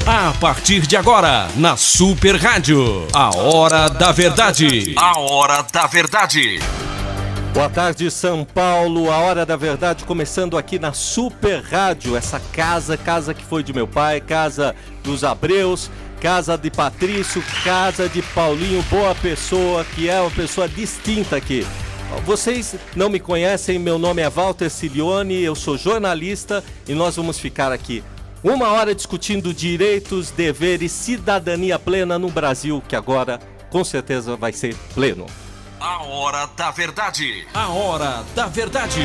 A partir de agora, na Super Rádio, a Hora da Verdade. A Hora da Verdade. Boa tarde, São Paulo. A Hora da Verdade começando aqui na Super Rádio. Essa casa que foi de meu pai, casa dos Abreus, casa de Patrício, casa de Paulinho, boa pessoa, que é uma pessoa distinta aqui. Vocês não me conhecem, meu nome é Walter Cilione, eu sou jornalista e nós vamos ficar aqui 1 hora discutindo direitos, deveres, cidadania plena no Brasil, que agora com certeza vai ser pleno. A Hora da Verdade. A Hora da Verdade.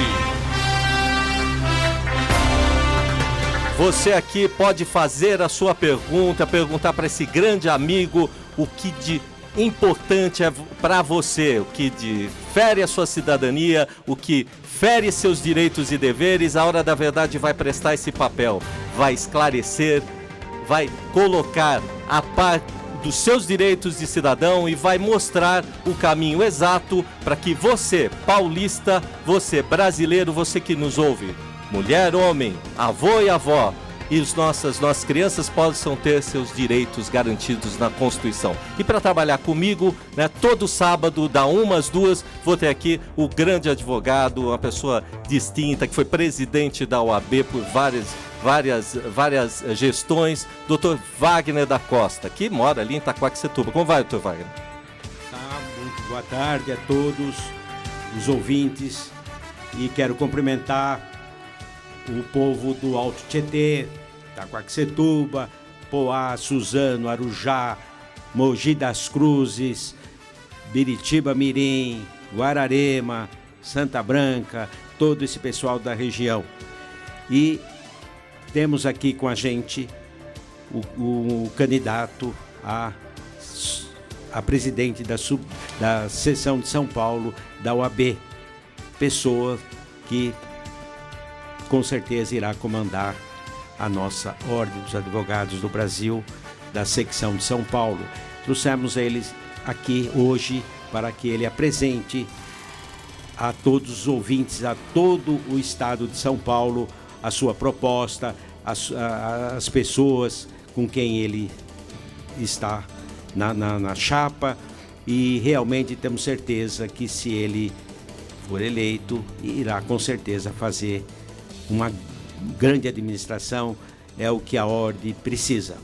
Você aqui pode fazer a sua pergunta, perguntar para esse grande amigo o que de importante é para você, o que difere a sua cidadania, o que fere seus direitos e deveres. A Hora da Verdade vai prestar esse papel, vai esclarecer, vai colocar a par dos seus direitos de cidadão e vai mostrar o caminho exato para que você, paulista, você brasileiro, você que nos ouve, mulher, homem, avô e avó, e nossas crianças possam ter seus direitos garantidos na Constituição. E para trabalhar comigo, né, todo sábado, da 1 às 2, vou ter aqui o grande advogado, uma pessoa distinta, que foi presidente da OAB por várias gestões, Dr. Wagner da Costa, que mora ali em Itaquaquecetuba. Como vai, Dr. Wagner? Muito boa tarde a todos os ouvintes e quero cumprimentar o povo do Alto Tietê, Itaquaquecetuba, Poá, Suzano, Arujá, Mogi das Cruzes, Biritiba Mirim, Guararema, Santa Branca, todo esse pessoal da região. E temos aqui com a gente o candidato a presidente da seção de São Paulo da OAB, pessoa que com certeza irá comandar a nossa Ordem dos Advogados do Brasil, da secção de São Paulo. Trouxemos eles aqui hoje para que ele apresente a todos os ouvintes, a todo o estado de São Paulo, a sua proposta, as pessoas com quem ele está na chapa, e realmente temos certeza que se ele for eleito, irá com certeza fazer uma grande administração, é o que a ordem precisa.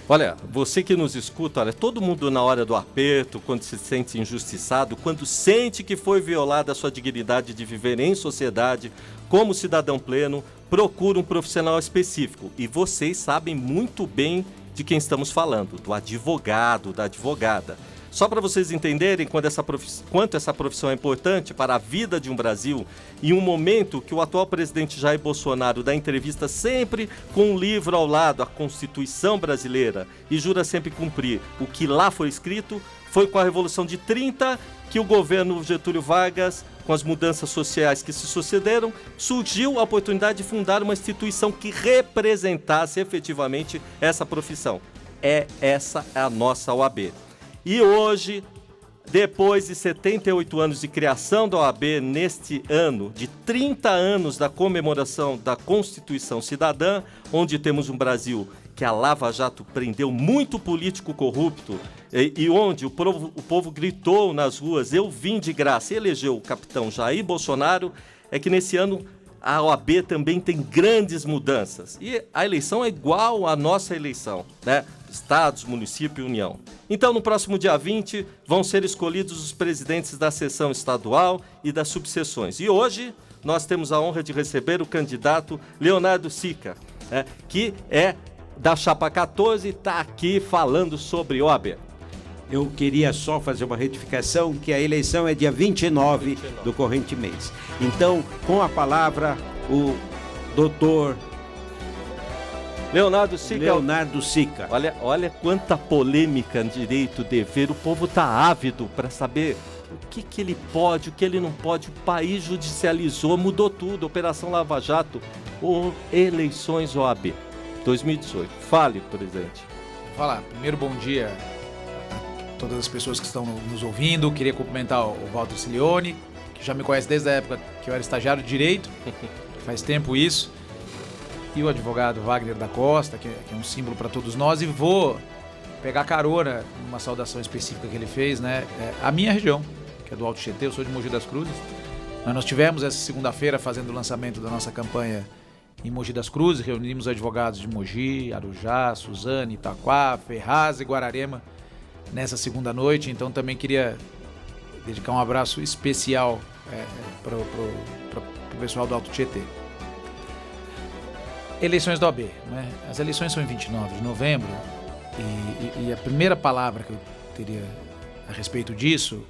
Olha, você que nos escuta, olha, todo mundo na hora do aperto, quando se sente injustiçado, quando sente que foi violada a sua dignidade de viver em sociedade como cidadão pleno, procura um profissional específico. E vocês sabem muito bem de quem estamos falando, do advogado, da advogada. Só para vocês entenderem quanto essa profissão é importante para a vida de um Brasil, em um momento que o atual presidente Jair Bolsonaro dá entrevista sempre com um livro ao lado, a Constituição Brasileira, e jura sempre cumprir o que lá foi escrito. Foi com a Revolução de 30 que o governo Getúlio Vargas, com as mudanças sociais que se sucederam, surgiu a oportunidade de fundar uma instituição que representasse efetivamente essa profissão. Essa é a nossa OAB. E hoje, depois de 78 anos de criação da OAB, neste ano de 30 anos da comemoração da Constituição Cidadã, onde temos um Brasil que a Lava Jato prendeu muito político corrupto e onde o povo gritou nas ruas, eu vim de graça, e elegeu o capitão Jair Bolsonaro, é que nesse ano a OAB também tem grandes mudanças. E a eleição é igual à nossa eleição, né? Estados, município e União. Então, no próximo dia 20, vão ser escolhidos os presidentes da seção estadual e das subseções. E hoje, nós temos a honra de receber o candidato Leonardo Sica, que é da Chapa 14 e está aqui falando sobre OAB. Eu queria só fazer uma retificação, que a eleição é dia 29 do corrente mês. Então, com a palavra, o doutor Leonardo Sica. Olha quanta polêmica no direito, dever. O povo está ávido para saber o que ele pode, o que ele não pode. O país judicializou, mudou tudo. Operação Lava Jato ou eleições OAB 2018. Fale, presidente. Fala, primeiro bom dia a todas as pessoas que estão nos ouvindo. Queria cumprimentar o Walter Cilione, que já me conhece desde a época que eu era estagiário de Direito. Faz tempo isso. e o advogado Wagner da Costa, que é um símbolo para todos nós, e vou pegar carona numa saudação específica que ele fez, né? A minha região, que é do Alto Tietê, eu sou de Mogi das Cruzes. Nós tivemos essa segunda-feira fazendo o lançamento da nossa campanha em Mogi das Cruzes, reunimos advogados de Mogi, Arujá, Suzane, Itaquá, Ferraz e Guararema nessa segunda noite, então também queria dedicar um abraço especial para o pessoal do Alto Tietê. Eleições da OAB, né? As eleições são em 29 de novembro e a primeira palavra que eu teria a respeito disso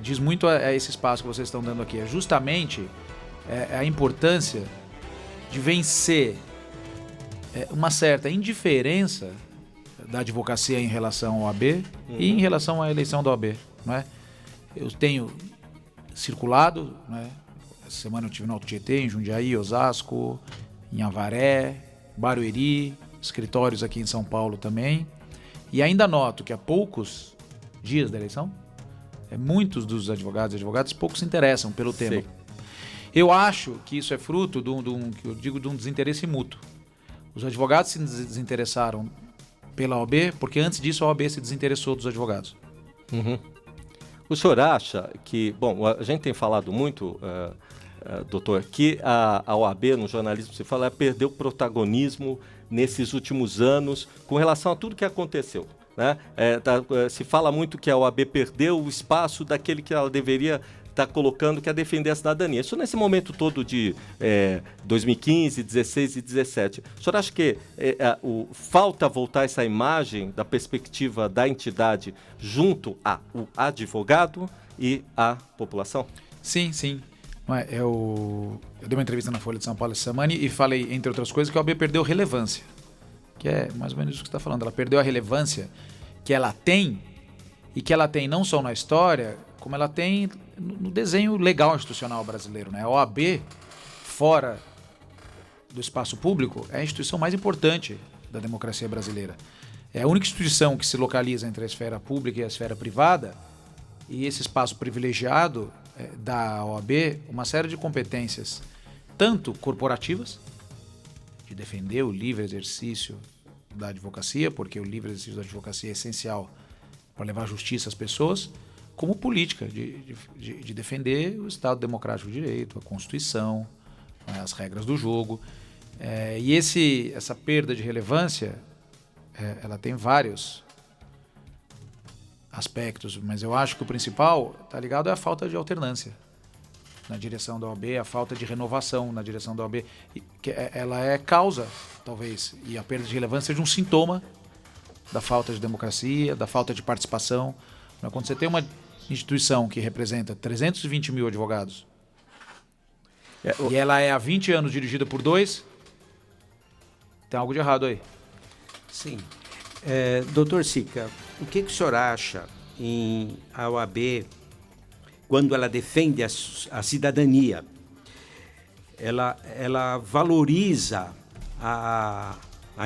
diz muito a esse espaço que vocês estão dando aqui. É justamente a importância de vencer uma certa indiferença da advocacia em relação ao OAB e em relação à eleição da OAB, não é? Eu tenho circulado, né? Essa semana eu estive no Alto Tietê, em Jundiaí, Osasco, em Avaré, Barueri, escritórios aqui em São Paulo também. E ainda noto que há poucos dias da eleição, muitos dos advogados e advogadas pouco se interessam pelo tema. Sim. Eu acho que isso é fruto de um desinteresse mútuo. Os advogados se desinteressaram pela OAB, porque antes disso a OAB se desinteressou dos advogados. Uhum. O senhor acha que... Bom, a gente tem falado muito, doutor, que a OAB, no jornalismo se fala, perdeu protagonismo nesses últimos anos com relação a tudo que aconteceu, né? Se fala muito que a OAB perdeu o espaço daquele que ela deveria estar colocando, que é defender a cidadania. Isso nesse momento todo de 2015, 16 e 17. O senhor acha que falta voltar essa imagem da perspectiva da entidade junto ao advogado e à população? Sim, sim. Eu dei uma entrevista na Folha de São Paulo essa semana e falei, entre outras coisas, que a OAB perdeu relevância. Que é mais ou menos isso que você está falando. Ela perdeu a relevância que ela tem, e que ela tem não só na história, como ela tem no desenho legal institucional brasileiro, né? A OAB, fora do espaço público, é a instituição mais importante da democracia brasileira. É a única instituição que se localiza entre a esfera pública e a esfera privada, e esse espaço privilegiado dá à OAB uma série de competências, tanto corporativas, de defender o livre exercício da advocacia, porque o livre exercício da advocacia é essencial para levar justiça às pessoas, como política, de defender o Estado Democrático de Direito, a Constituição, as regras do jogo. E essa perda de relevância, ela tem vários aspectos, mas eu acho que o principal está ligado à falta de alternância na direção da OAB, a falta de renovação na direção da OAB, que ela é causa, talvez, e a perda de relevância seja um sintoma da falta de democracia, da falta de participação. Quando você tem uma instituição que representa 320 mil advogados e ela é há 20 anos dirigida por 2, tem algo de errado aí. Sim. Doutor Sica, o que o senhor acha em a OAB quando ela defende a cidadania? Ela valoriza a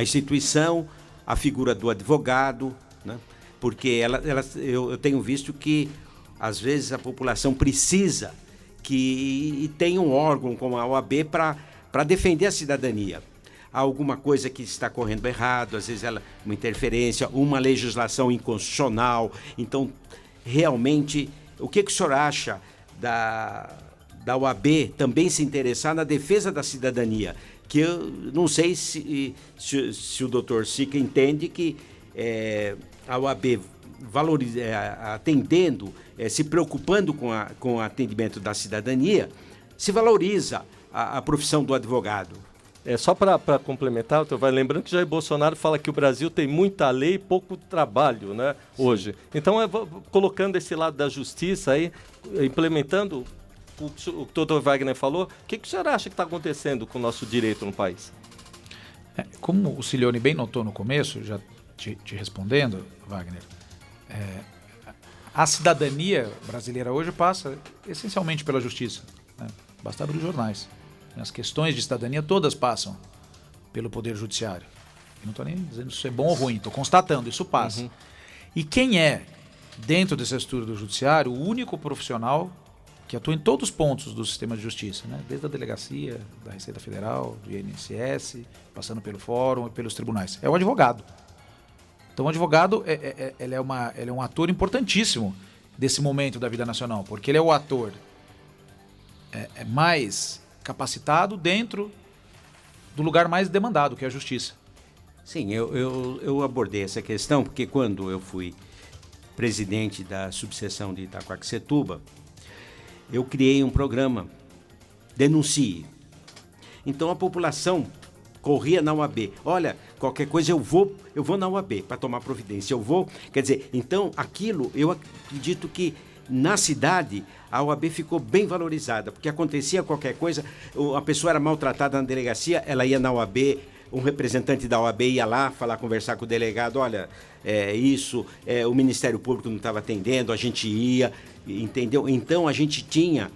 instituição, a figura do advogado, né? Porque eu tenho visto que, às vezes, a população precisa que tenha um órgão como a OAB para defender a cidadania. Há alguma coisa que está correndo errado, às vezes uma interferência, uma legislação inconstitucional. Então, realmente, o que o senhor acha da OAB também se interessar na defesa da cidadania? Que eu não sei se o doutor Sica entende que a OAB atendendo, se preocupando com o atendimento da cidadania, se valoriza a profissão do advogado. Só para complementar, vai lembrando que Jair Bolsonaro fala que o Brasil tem muita lei e pouco trabalho, né, hoje. Então, colocando esse lado da justiça aí, implementando o que o doutor Wagner falou, o que o senhor acha que está acontecendo com o nosso direito no país? Como o Cilione bem notou no começo, já te respondendo, Wagner, a cidadania brasileira hoje passa essencialmente pela justiça, né? Basta abrir os jornais. As questões de cidadania todas passam pelo Poder Judiciário. Eu não estou nem dizendo se isso é bom ou ruim, estou constatando, isso passa. Uhum. E quem é, dentro dessa estrutura do Judiciário, o único profissional que atua em todos os pontos do sistema de justiça, né? Desde a delegacia, da Receita Federal, do INSS, passando pelo fórum e pelos tribunais. É o advogado. Então o advogado ele é um ator importantíssimo desse momento da vida nacional, porque ele é o ator mais capacitado dentro do lugar mais demandado, que é a justiça. Sim, eu abordei essa questão porque quando eu fui presidente da subseção de Itaquaquecetuba, eu criei um programa, Denuncie. Então a população corria na UAB. Olha, qualquer coisa eu vou na UAB para tomar providência. Quer dizer, então aquilo, eu acredito que na cidade a OAB ficou bem valorizada, porque acontecia qualquer coisa, a pessoa era maltratada na delegacia, ela ia na OAB, um representante da OAB ia lá conversar com o delegado, olha, o Ministério Público não estava atendendo, a gente ia, entendeu? Então a gente tinha,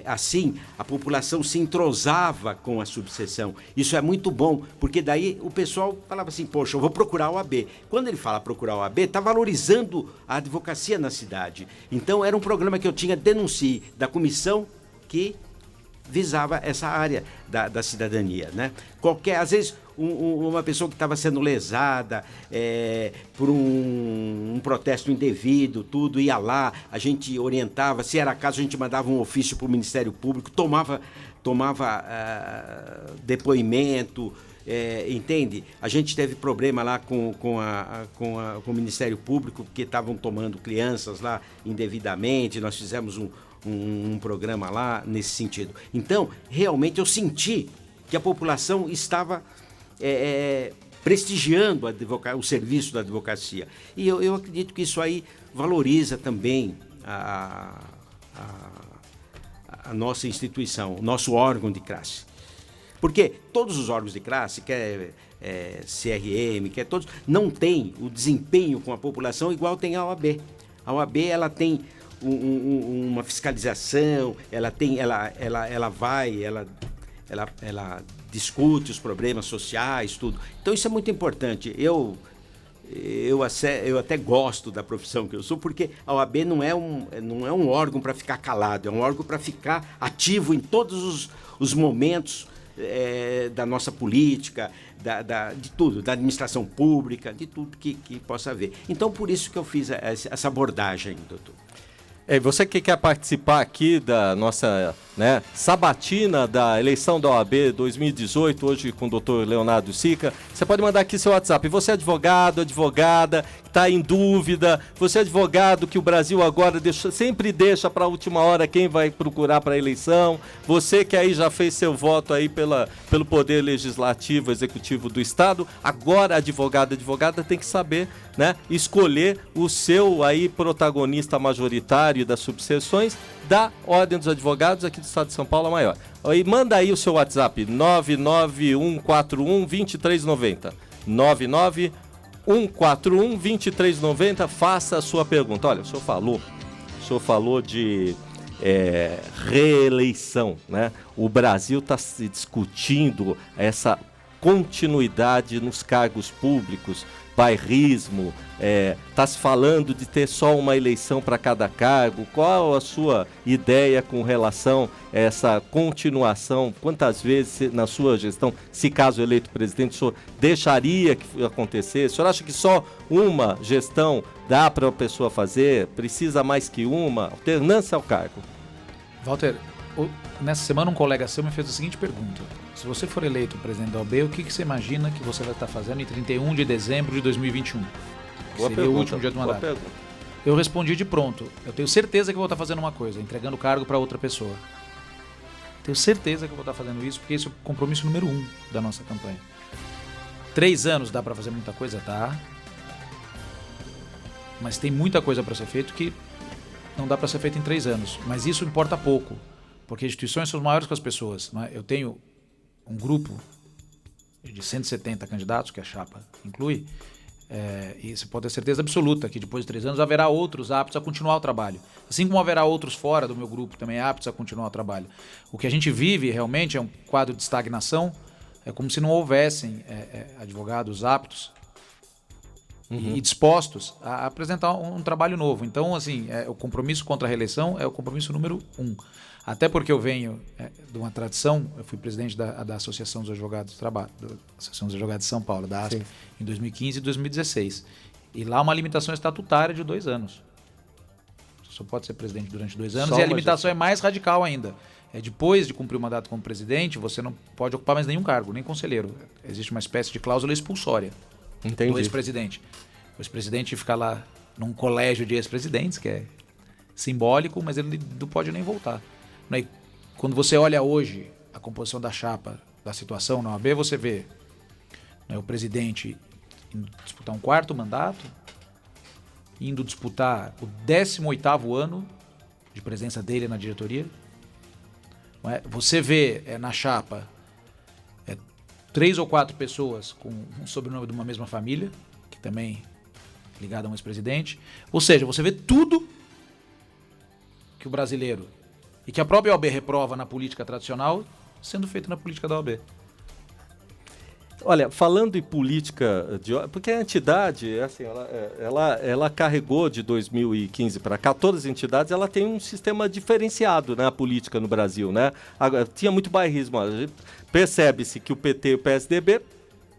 assim, a população se entrosava com a subseção. Isso é muito bom, porque daí o pessoal falava assim, poxa, eu vou procurar a OAB. Quando ele fala procurar a OAB, está valorizando a advocacia na cidade. Então era um programa que eu tinha, Denuncie, da comissão que visava essa área da cidadania, né? Às vezes, uma pessoa que estava sendo lesada por um protesto indevido, tudo, ia lá, a gente orientava, se era caso, a gente mandava um ofício para o Ministério Público, tomava depoimento, entende? A gente teve problema lá com o Ministério Público, porque estavam tomando crianças lá indevidamente, nós fizemos um programa lá nesse sentido. Então, realmente eu senti que a população estava prestigiando o serviço da advocacia. E eu acredito que isso aí valoriza também a nossa instituição, o nosso órgão de classe. Porque todos os órgãos de classe, quer CRM, quer todos, não tem o desempenho com a população igual tem a OAB. A OAB, ela tem uma fiscalização, ela discute os problemas sociais, tudo. Então isso é muito importante. Eu até gosto da profissão que eu sou, porque a OAB não é um órgão para ficar calado, é um órgão para ficar ativo em todos os momentos da nossa política, de tudo, da administração pública, de tudo que possa haver. Então, por isso que eu fiz essa abordagem, doutor. Você que quer participar aqui da nossa sabatina da eleição da OAB 2018, hoje com o doutor Leonardo Sica, você pode mandar aqui seu WhatsApp. Você é advogado, advogada, está em dúvida, você é advogado que o Brasil agora sempre deixa para a última hora quem vai procurar para a eleição, você que aí já fez seu voto aí pelo Poder Legislativo, Executivo do Estado, agora advogada tem que saber, escolher o seu aí protagonista majoritário das subseções da Ordem dos Advogados aqui do Estado de São Paulo, a maior. E manda aí o seu WhatsApp, 99141-2390. 99141-2390, faça a sua pergunta. Olha, o senhor falou de reeleição, né? O Brasil está se discutindo essa continuidade nos cargos públicos, bairrismo, está se falando de ter só uma eleição para cada cargo. Qual a sua ideia com relação a essa continuação? Quantas vezes na sua gestão, se caso eleito presidente, o senhor deixaria que acontecesse? O senhor acha que só uma gestão dá para a pessoa fazer? Precisa mais que uma? Alternância ao cargo. Walter, nessa semana um colega seu me fez a seguinte pergunta: se você for eleito presidente da OAB, o que você imagina que você vai estar fazendo em 31 de dezembro de 2021? Boa seria pergunta, o último dia do mandato. pergunta. Eu respondi de pronto. Eu tenho certeza que vou estar fazendo uma coisa, entregando o cargo para outra pessoa. Tenho certeza que vou estar fazendo isso, porque esse é o compromisso número 1 da nossa campanha. 3 anos dá para fazer muita coisa? Tá. Mas tem muita coisa para ser feito que não dá para ser feito em 3 anos. Mas isso importa pouco, porque instituições são maiores que as pessoas. Né? Eu tenho um grupo de 170 candidatos, que a chapa inclui, e você pode ter certeza absoluta que depois de 3 anos haverá outros aptos a continuar o trabalho. Assim como haverá outros fora do meu grupo também aptos a continuar o trabalho. O que a gente vive realmente é um quadro de estagnação, é como se não houvessem advogados aptos e dispostos a apresentar um trabalho novo. Então, assim, o compromisso contra a reeleição é o compromisso número 1. Até porque eu venho de uma tradição, eu fui presidente da Associação dos Advogados do Trabalho, da Associação dos Advogados de São Paulo, da ASP, em 2015 e 2016. E lá uma limitação estatutária de 2 anos. Você só pode ser presidente durante 2 anos, e a limitação é mais radical ainda. Depois de cumprir o mandato como presidente, você não pode ocupar mais nenhum cargo, nem conselheiro. Existe uma espécie de cláusula expulsória. Entendi. Do ex-presidente. O ex-presidente fica lá num colégio de ex-presidentes, que é simbólico, mas ele não pode nem voltar. Quando você olha hoje a composição da chapa, da situação na OAB, você vê o presidente indo disputar um 4º mandato, indo disputar o 18º ano de presença dele na diretoria. Você vê na chapa 3 ou 4 pessoas com um sobrenome de uma mesma família, que também é ligada a um ex-presidente. Ou seja, você vê tudo que o brasileiro e que a própria OAB reprova na política tradicional sendo feito na política da OAB. Olha, falando em política, porque a entidade, assim, ela carregou de 2015 para cá, todas as entidades, ela tem um sistema diferenciado na política no Brasil, né? Tinha muito bairrismo. Percebe-se que o PT e o PSDB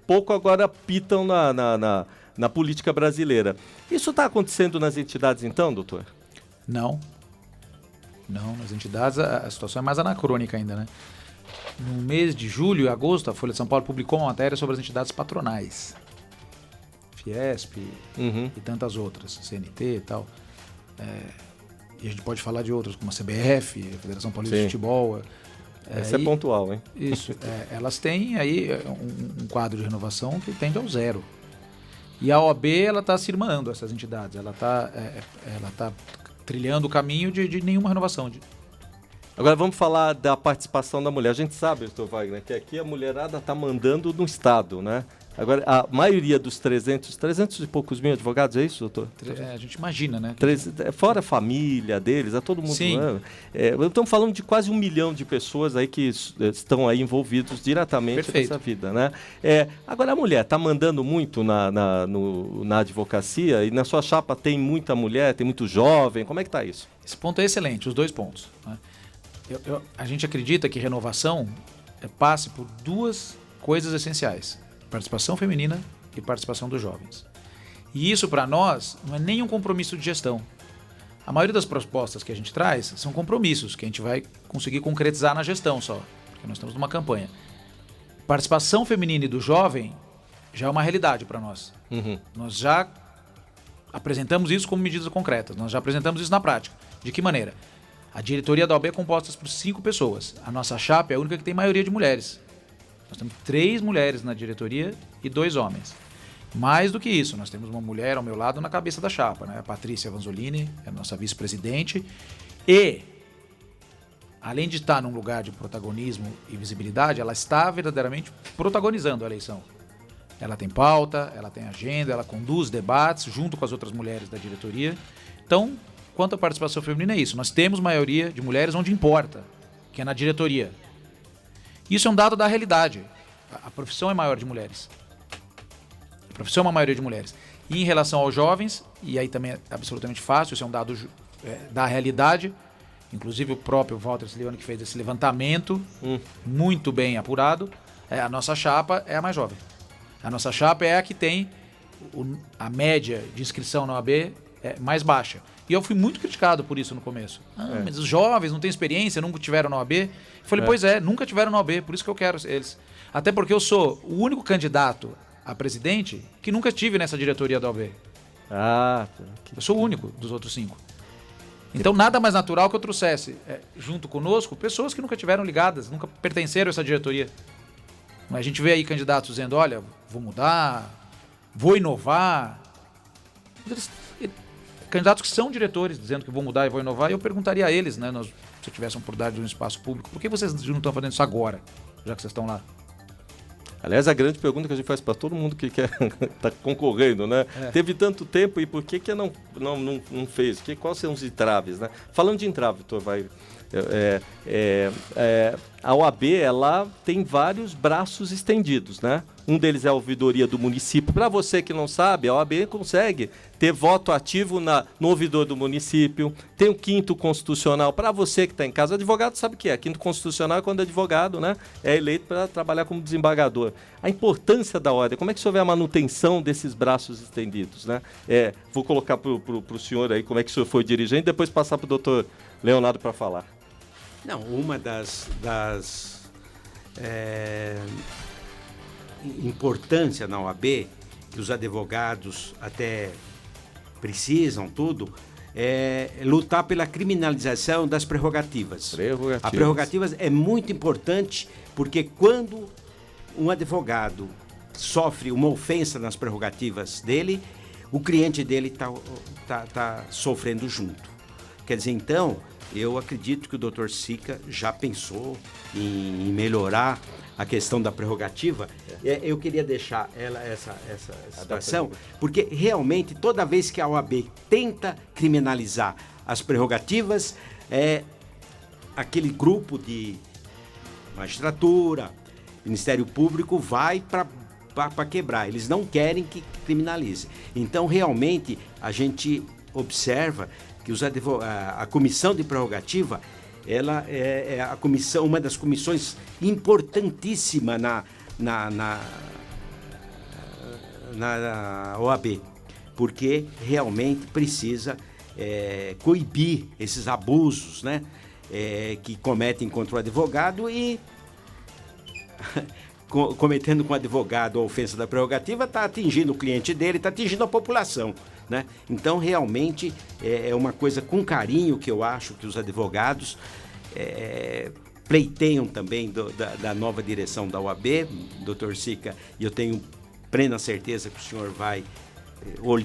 pouco agora pitam na política brasileira. Isso está acontecendo nas entidades então, doutor? Não, nas entidades a situação é mais anacrônica ainda, né? No mês de julho e agosto, a Folha de São Paulo publicou uma matéria sobre as entidades patronais. Fiesp e tantas outras, CNT e tal. E a gente pode falar de outras, como a CBF, a Federação Paulista de Futebol. Essa é pontual, hein? Isso. Elas têm aí um quadro de renovação que tende ao 0. E a OAB está se irmanando essas entidades. Ela está trilhando o caminho de nenhuma renovação. Agora vamos falar da participação da mulher. A gente sabe, doutor Wagner, que aqui a mulherada está mandando no Estado, né? Agora, a maioria dos 300 e poucos mil advogados, é isso, doutor? A gente imagina, né? Fora a família deles, todo mundo. Sim. Né? Estamos falando de quase 1 milhão de pessoas aí que estão aí envolvidos diretamente nessa vida, né? Agora, a mulher está mandando muito na advocacia, e na sua chapa tem muita mulher, tem muito jovem, como é que está isso? Esse ponto é excelente, os 2 pontos. Né? A gente acredita que renovação passe por 2 coisas essenciais: participação feminina e participação dos jovens. E isso, para nós, não é nenhum compromisso de gestão. A maioria das propostas que a gente traz são compromissos que a gente vai conseguir concretizar na gestão só, porque nós estamos numa campanha. Participação feminina e do jovem já é uma realidade para nós. Nós já apresentamos isso como medidas concretas, nós já apresentamos isso na prática. De que maneira? A diretoria da OAB é composta por 5 pessoas. A nossa chapa é a única que tem maioria de mulheres. Nós temos 3 mulheres na diretoria e 2 homens. Mais do que isso, nós temos uma mulher ao meu lado na cabeça da chapa, né? A Patrícia Vanzolini, é a nossa vice-presidente. E, além de estar num lugar de protagonismo e visibilidade, ela está verdadeiramente protagonizando a eleição. Ela tem pauta, ela tem agenda, ela conduz debates junto com as outras mulheres da diretoria. Então, quanto à participação feminina, é isso. Nós temos maioria de mulheres onde importa, que é na diretoria. Isso é um dado da realidade. A profissão é maior de mulheres. A profissão é uma maioria de mulheres. E em relação aos jovens, e aí também é absolutamente fácil, isso é um dado da realidade. Inclusive o próprio Walter Silione que fez esse levantamento, muito bem apurado. A nossa chapa é a mais jovem. A nossa chapa é a que tem a média de inscrição na OAB mais baixa. E eu fui muito criticado por isso no começo. Mas os jovens não têm experiência, nunca tiveram na OAB. Eu falei, pois nunca tiveram na OAB, por isso que eu quero eles. Até porque eu sou o único candidato a presidente que nunca estive nessa diretoria da OAB. Eu sou o único dos outros 5. Então nada mais natural que eu trouxesse junto conosco pessoas que nunca tiveram ligadas, nunca pertenceram a essa diretoria. A gente vê aí candidatos dizendo, olha, vou mudar, vou inovar. Candidatos que são diretores dizendo que vou mudar e vou inovar, e eu perguntaria a eles, né, se eu tivesse uma oportunidade de um espaço público, por que vocês não estão fazendo isso agora, já que vocês estão lá? Aliás, a grande pergunta que a gente faz para todo mundo que quer tá concorrendo, né? Teve tanto tempo e por que não fez? Quais são os entraves, né? Falando de entrave, doutor, a OAB, ela tem vários braços estendidos, né? Um deles é a ouvidoria do município. Para você que não sabe, a OAB consegue ter voto ativo no ouvidor do município. Tem o quinto constitucional. Para você que está em casa, advogado sabe o que é. Quinto constitucional é quando o advogado, né, é eleito para trabalhar como desembargador. A importância da ordem, como é que o senhor vê a manutenção desses braços estendidos, né? Vou colocar para o senhor aí como é que o senhor foi dirigente, depois passar para o doutor Leonardo para falar. Não, uma das importância na OAB, que os advogados até precisam tudo, é lutar pela criminalização das prerrogativas. A prerrogativas é muito importante porque quando um advogado sofre uma ofensa nas prerrogativas dele, o cliente dele tá sofrendo junto. Quer dizer, então, eu acredito que o Dr. Sica já pensou em melhorar a questão da prerrogativa. Eu queria deixar essa situação, porque realmente toda vez que a OAB tenta criminalizar as prerrogativas, aquele grupo de magistratura, Ministério Público vai para quebrar. Eles não querem que criminalize. Então, realmente, a gente observa que a comissão de prerrogativa, ela é uma das comissões importantíssimas na OAB, porque realmente precisa coibir esses abusos, né, que cometem contra o advogado e cometendo com o advogado a ofensa da prerrogativa, está atingindo o cliente dele, está atingindo a população, né? Então, realmente, é uma coisa com carinho que eu acho que os advogados pleiteiam também da nova direção da OAB, doutor Sica, e eu tenho plena certeza que o senhor vai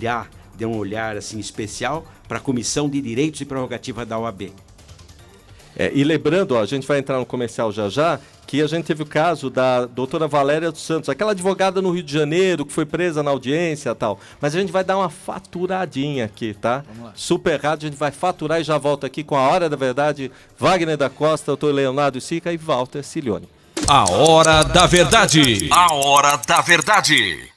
dar um olhar assim, especial para a Comissão de Direitos e Prerrogativas da OAB. E lembrando, a gente vai entrar no comercial já, que a gente teve o caso da doutora Valéria dos Santos, aquela advogada no Rio de Janeiro, que foi presa na audiência e tal. Mas a gente vai dar uma faturadinha aqui, tá? Super rádio, a gente vai faturar e já volta aqui com a Hora da Verdade, Wagner da Costa, doutor Leonardo Sica e Walter Cilione. A Hora da Verdade. A Hora da Verdade.